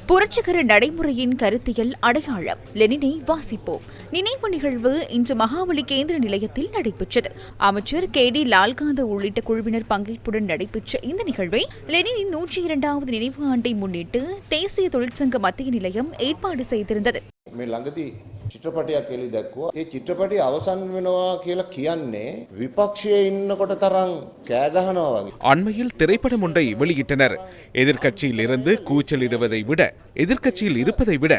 புரட்சிகர நடைமுறையின் கருத்தியல் அடையாளம் லெனினை வாசிப்போம். நினைவு நிகழ்வு இன்று மகாபலி கேந்திர நிலையத்தில் நடைபெற்றது. அமைச்சர் கே.டி. லால்காந்த உள்ளிட்ட குழுவினர் பங்கேற்புடன் நடைபெற்ற இந்த நிகழ்வை லெனினின் 102வது நினைவு ஆண்டை முன்னிட்டு தேசிய தொழிற்சங்க மத்திய நிலையம் ஏற்பாடு செய்திருந்தது. චිත්‍රපටයක් එලි දැක්කුවා. ඒ චිත්‍රපටය අවසන් වෙනවා කියලා කියන්නේ විපක්ෂයේ ඉන්නකොට තරම් කෑ ගහනවා වගේ. அண்மையில் திரைப்படம் ஒன்றை வெளியிட்டனர். எதிர்க்கட்சியில் இருந்து கூச்சலிடுவதை விட எதிர்க்கட்சியில் இருப்பதை விட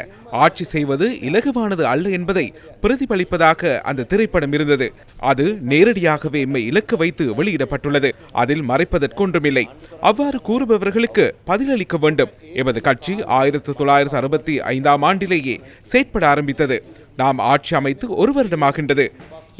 ஆட்சி செய்வது இலகுவானது அல்ல என்பதை பிரதிபலிப்பதாக அந்த திரைப்படம் இருந்தது. அது நேரடியாகவே எம்மை இலக்கு வைத்து வெளியிடப்பட்டுள்ளது. அதில் மறைப்பதற்கொன்றுமில்லை. அவ்வாறு கூறுபவர்களுக்கு பதிலளிக்க வேண்டும். எமது கட்சி 1965ஆம் ஆண்டிலேயே செயற்பட ஆரம்பித்தது. நாம் ஆட்சி அமைத்து ஒரு வருடமாகின்றது.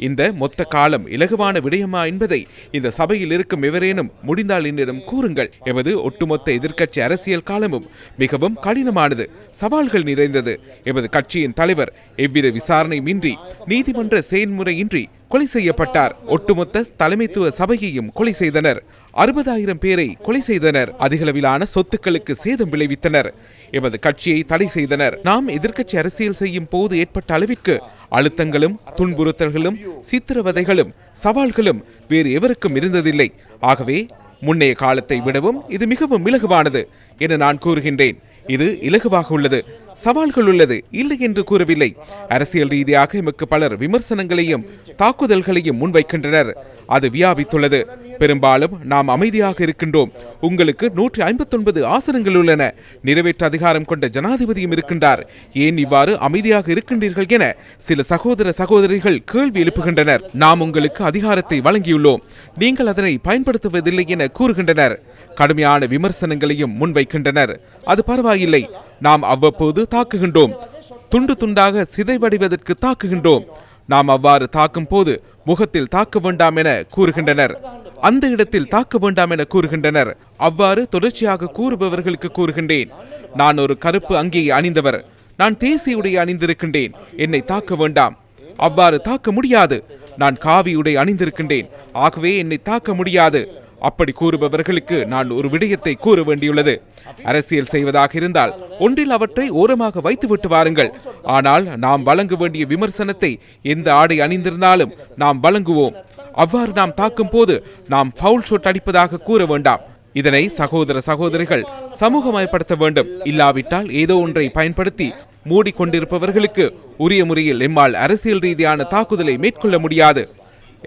இந்த மொத்த காலம் இலகுவான விடயமா என்பதை இந்த சபையில் இருக்கும் எவரேனும் முடிந்தால் என்னிடம் கூறுங்கள். எமது ஒட்டுமொத்த எதிர்க்கட்சி அரசியல் காலமும் மிகவும் கடினமானது, சவால்கள் நிறைந்தது. எமது கட்சியின் தலைவர் எவ்வித விசாரணையின்றி நீதிமன்ற செயல்முறையின்றி கொலை செய்யப்பட்டார். ஒட்டுமொத்த தலைமைத்துவ சபையையும் கொலை செய்தனர். 60,000 பேரை கொலை செய்தனர். அதிகளவிலான சொத்துக்களுக்கு சேதம் விளைவித்தனர். எமது கட்சியை தடை செய்தனர். நாம் எதிர்க்கட்சி அரசியல் செய்யும் போது ஏற்பட்ட அளவிற்கு அழுத்தங்களும் துன்புறுத்தல்களும் சித்திரவதைகளும் சவால்களும் வேறு எவருக்கும் இருந்ததில்லை. ஆகவே முன்னைய காலத்தை விடவும் இது மிகவும் இலகுவானது என நான் கூறுகின்றேன். இது இலகுவாக உள்ளது, சவால்கள் உள்ளது, இல்லை என்று கூறவில்லை. அரசியல் ரீதியாக எமக்கு பலர் விமர்சனங்களையும் தாக்குதல்களையும் முன்வைக்கின்றனர். அது வியாபித்துள்ளது. பெரும்பாலும் நாம் அமைதியாக இருக்கின்றோம். உங்களுக்கு 159 ஆசனங்கள் உள்ளன. நிறைவேற்ற அதிகாரம் கொண்ட ஜனாதிபதியும் இருக்கின்றார். ஏன் இவ்வாறு அமைதியாக இருக்கின்றீர்கள் என சில சகோதர சகோதரிகள் கேள்வி எழுப்புகின்றனர். நாம் உங்களுக்கு அதிகாரத்தை வழங்கியுள்ளோம், நீங்கள் அதனை பயன்படுத்துவதில்லை என கூறுகின்றனர். கடுமையான விமர்சனங்களையும் முன்வைக்கின்றனர். அது பரவாயில்லை, நாம் அவ்வப்போது தாக்குகின்றோம். துண்டு துண்டாக சிதைவடைவதற்கு தாக்குகின்றோம். நாம் அவ்வாறு தாக்கும் போது முகத்தில் தாக்க வேண்டாம் என கூறுகின்றனர். அந்த இடத்தில் தாக்க வேண்டாம் என கூறுகின்றனர். அவ்வாறு தொடர்ச்சியாக கூறுபவர்களுக்கு கூறுகின்றேன், நான் ஒரு கருப்பு அங்கியை அணிந்தவர். நான் தேசிய உடை அணிந்திருக்கின்றேன். என்னை தாக்க வேண்டாம். அவ்வாறு தாக்க முடியாது. நான் காவி உடை அணிந்திருக்கின்றேன். ஆகவே என்னை தாக்க முடியாது. அப்படி கூறுபவர்களுக்கு நான் ஒரு விடயத்தை கூற வேண்டியுள்ளது. அரசியல் செய்வதாக இருந்தால் ஒன்றில் அவற்றை ஓரமாக வைத்துவிட்டு வாருங்கள். ஆனால் நாம் வழங்க வேண்டிய விமர்சனத்தை எந்த ஆடை அணிந்திருந்தாலும் நாம் வழங்குவோம். அவ்வாறு நாம் தாக்கும் போது நாம் ஃபவுல் ஷாட் அடிப்பதாக கூற வேண்டாம். இதனை சகோதர சகோதரிகள் சமூகமயப்படுத்த வேண்டும். இல்லாவிட்டால் ஏதோ ஒன்றை பயன்படுத்தி மூடிக்கொண்டிருப்பவர்களுக்கு உரிய முறையில் எம்மால் அரசியல் ரீதியான தாக்குதலை மேற்கொள்ள முடியாது.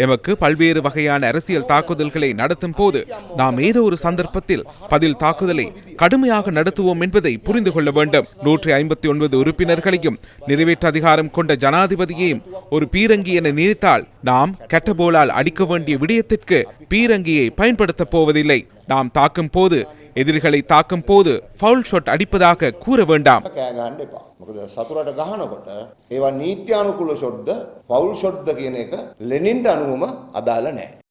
எமக்கு பல்வேறு வகையான அரசியல் தாக்குதல்களை நடத்தும் போது நாம் ஏதோ ஒரு சந்தர்ப்பத்தில் பதில் தாக்குதலை கடுமையாக நடத்துவோம் என்பதை புரிந்து கொள்ள வேண்டும். 159 உறுப்பினர்களையும் நிறைவேற்ற அதிகாரம் கொண்ட ஜனாதிபதியையும் ஒரு பீரங்கி என நினைத்தால் நாம் கெட்டபோலால் அடிக்க வேண்டிய விடயத்திற்கு பீரங்கியை பயன்படுத்த போவதில்லை. நாம் தாக்கும் போது, எதிரிகளை தாக்கும் போது ஃபவுல் ஷாட் அடிப்பதாக கூற வேண்டாம். මොකද සතුරට ගහනකොට ඒවා නීත්‍යානුකූල ෂොට්ද පවුල් ෂොට්ද කියන එක ලෙනින්ට අනුවම අදාළ නැහැ.